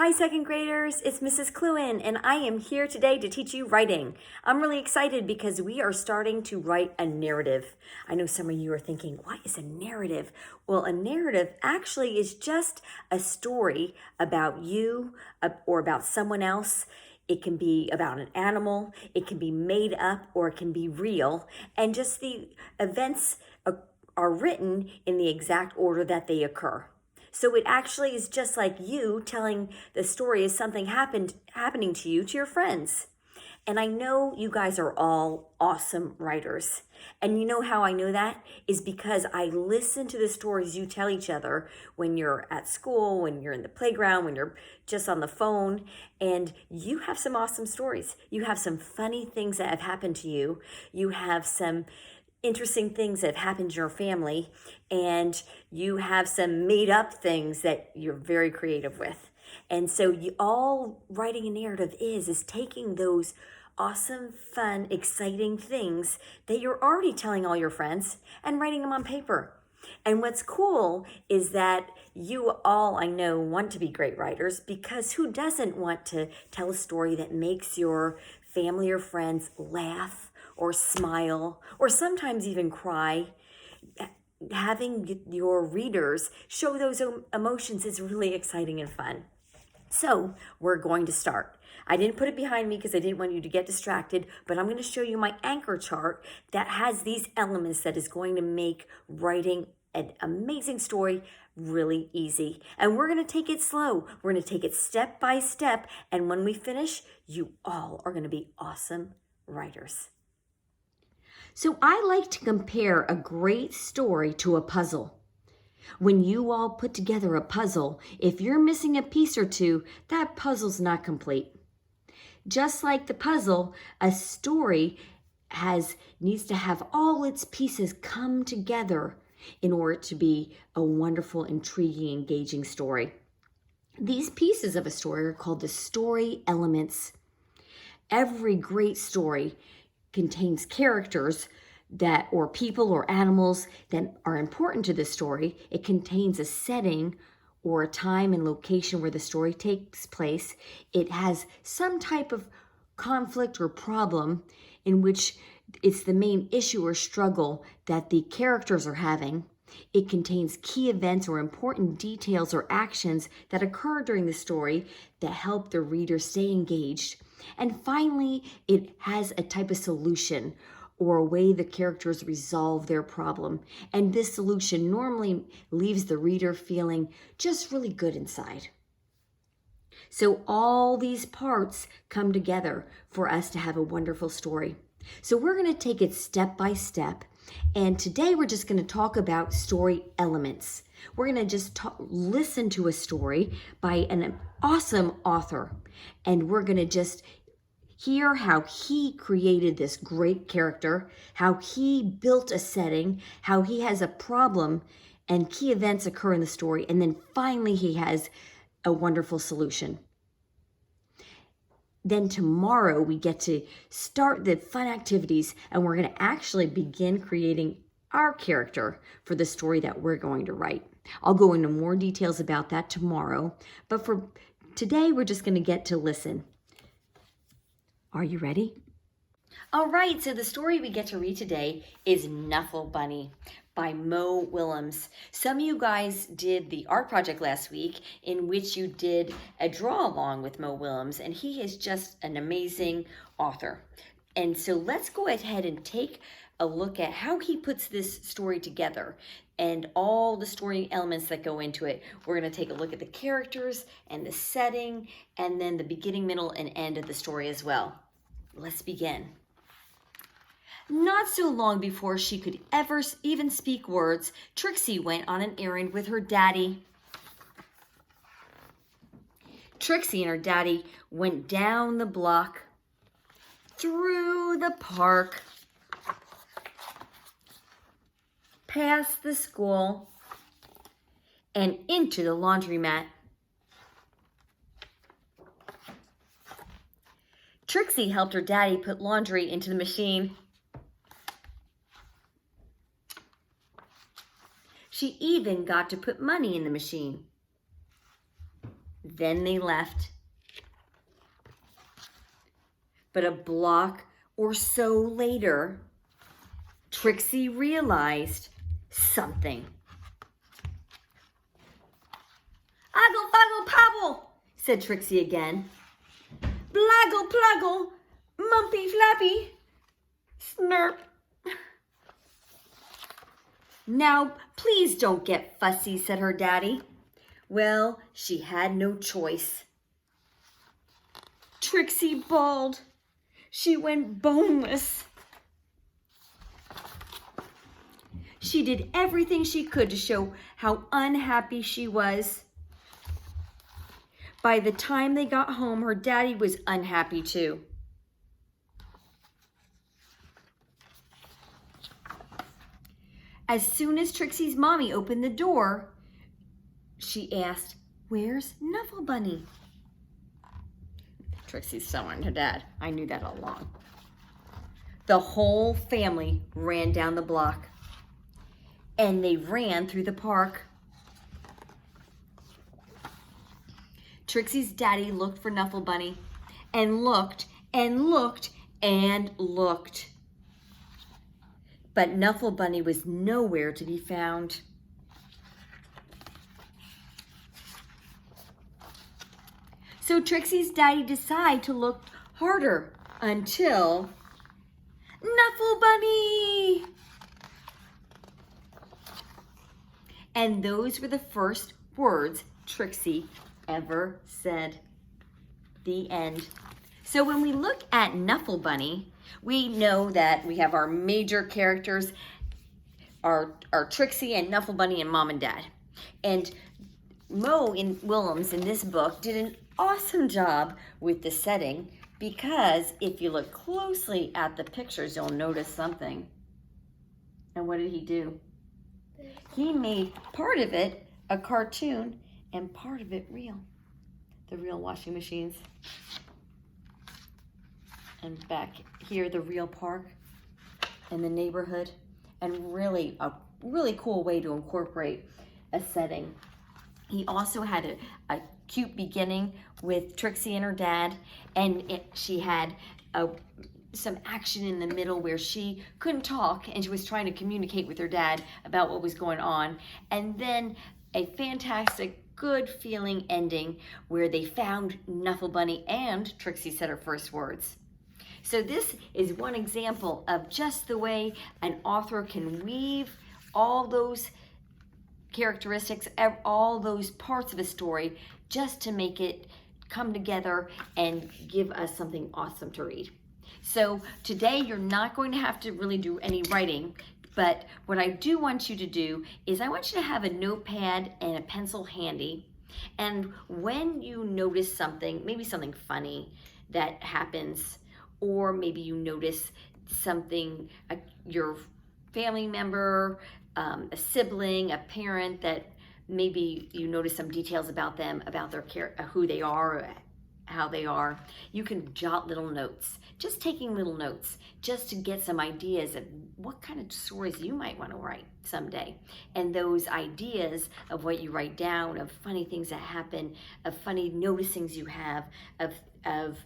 Hi, second graders. It's Mrs. Cluin, and I am here today to teach you writing. I'm really excited because we are starting to write a narrative. I know some of you are thinking, what is a narrative? Well, a narrative actually is just a story about you or about someone else. It can be about an animal, it can be made up, or it can be real. And just the events are written in the exact order that they occur. So it actually is just like you telling the story of something happening to you, to your friends. And I know you guys are all awesome writers. And you know how I know that is because I listen to the stories you tell each other when you're at school, when you're in the playground, when you're just on the phone, and you have some awesome stories. You have some funny things that have happened to you. You have some interesting things that have happened in your family, and you have some made up things that you're very creative with. And so you all writing a narrative is taking those awesome, fun, exciting things that you're already telling all your friends and writing them on paper. And what's cool is that you all, I know, want to be great writers, because who doesn't want to tell a story that makes your family or friends laugh or smile or sometimes even cry? Having your readers show those emotions is really exciting and fun. So we're going to start. I didn't put it behind me because I didn't want you to get distracted, but I'm going to show you my anchor chart that has these elements that is going to make writing an amazing story really easy. And we're going to take it slow. We're going to take it step by step. And when we finish, you all are going to be awesome writers. So I like to compare a great story to a puzzle. When you all put together a puzzle, if you're missing a piece or two, that puzzle's not complete. Just like the puzzle, a story needs to have all its pieces come together in order to be a wonderful, intriguing, engaging story. These pieces of a story are called the story elements. Every great story contains characters or people or animals that are important to the story. It contains a setting or a time and location where the story takes place. It has some type of conflict or problem in which it's the main issue or struggle that the characters are having. It contains key events or important details or actions that occur during the story that help the reader stay engaged. And finally, it has a type of solution or a way the characters resolve their problem. And this solution normally leaves the reader feeling just really good inside. So all these parts come together for us to have a wonderful story. So we're going to take it step by step. And today we're just going to talk about story elements. We're going to just listen to a story by an awesome author. And we're going to just hear how he created this great character, how he built a setting, how he has a problem, and key events occur in the story. And then finally, he has a wonderful solution. Then tomorrow we get to start the fun activities, and we're going to actually begin creating our character for the story that we're going to write. I'll go into more details about that tomorrow, but for today, we're just going to get to listen. Are you ready? All right, so the story we get to read today is Knuffle Bunny by Mo Willems. Some of you guys did the art project last week in which you did a draw along with Mo Willems, and he is just an amazing author. And so let's go ahead and take a look at how he puts this story together and all the story elements that go into it. We're going to take a look at the characters and the setting, and then the beginning, middle, and end of the story as well. Let's begin. Not so long before she could ever even speak words, Trixie went on an errand with her daddy. Trixie and her daddy went down the block, through the park, past the school, and into the laundromat. Trixie helped her daddy put laundry into the machine. She even got to put money in the machine. Then they left. But a block or so later, Trixie realized something. "Oggle, foggle, pobble," said Trixie again. "Bloggle, pluggle, mumpy, flappy, snurp." "Now, please don't get fussy," said her daddy. Well, she had no choice. Trixie bawled. She went boneless. She did everything she could to show how unhappy she was. By the time they got home, her daddy was unhappy too. As soon as Trixie's mommy opened the door, she asked, "Where's Nuffle Bunny?" Trixie's telling her dad. I knew that all along. The whole family ran down the block, and they ran through the park. Trixie's daddy looked for Nuffle Bunny and looked and looked and looked. But Nuffle Bunny was nowhere to be found. So Trixie's daddy decided to look harder until Nuffle Bunny! And those were the first words Trixie ever said. The end. So when we look at Nuffle Bunny, we know that we have our major characters are Trixie and Nuffle Bunny and Mom and Dad. And Mo Willems in this book did an awesome job with the setting, because if you look closely at the pictures, you'll notice something. And what did he do? He made part of it a cartoon and part of it real. The real washing machines. And back here, the real park and the neighborhood. And really, a really cool way to incorporate a setting. He also had a cute beginning with Trixie and her dad, and she had some action in the middle where she couldn't talk and she was trying to communicate with her dad about what was going on. And then a fantastic, good feeling ending where they found Nuffle Bunny and Trixie said her first words. So this is one example of just the way an author can weave all those characteristics, all those parts of a story, just to make it come together and give us something awesome to read. So today you're not going to have to really do any writing, but what I do want you to do is I want you to have a notepad and a pencil handy. And when you notice something, maybe something funny that happens, or maybe you notice something, your family member, a sibling, a parent, that maybe you notice some details about them, about their who they are, how they are, you can jot little notes. Just taking little notes just to get some ideas of what kind of stories you might want to write someday. And those ideas of what you write down, of funny things that happen, of funny noticings you have, of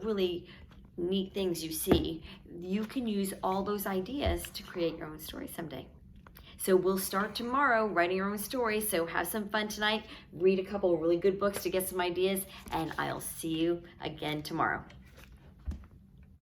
really neat things you see, you can use all those ideas to create your own story someday. So we'll start tomorrow writing our own story. So have some fun tonight. Read a couple of really good books to get some ideas, and I'll see you again tomorrow.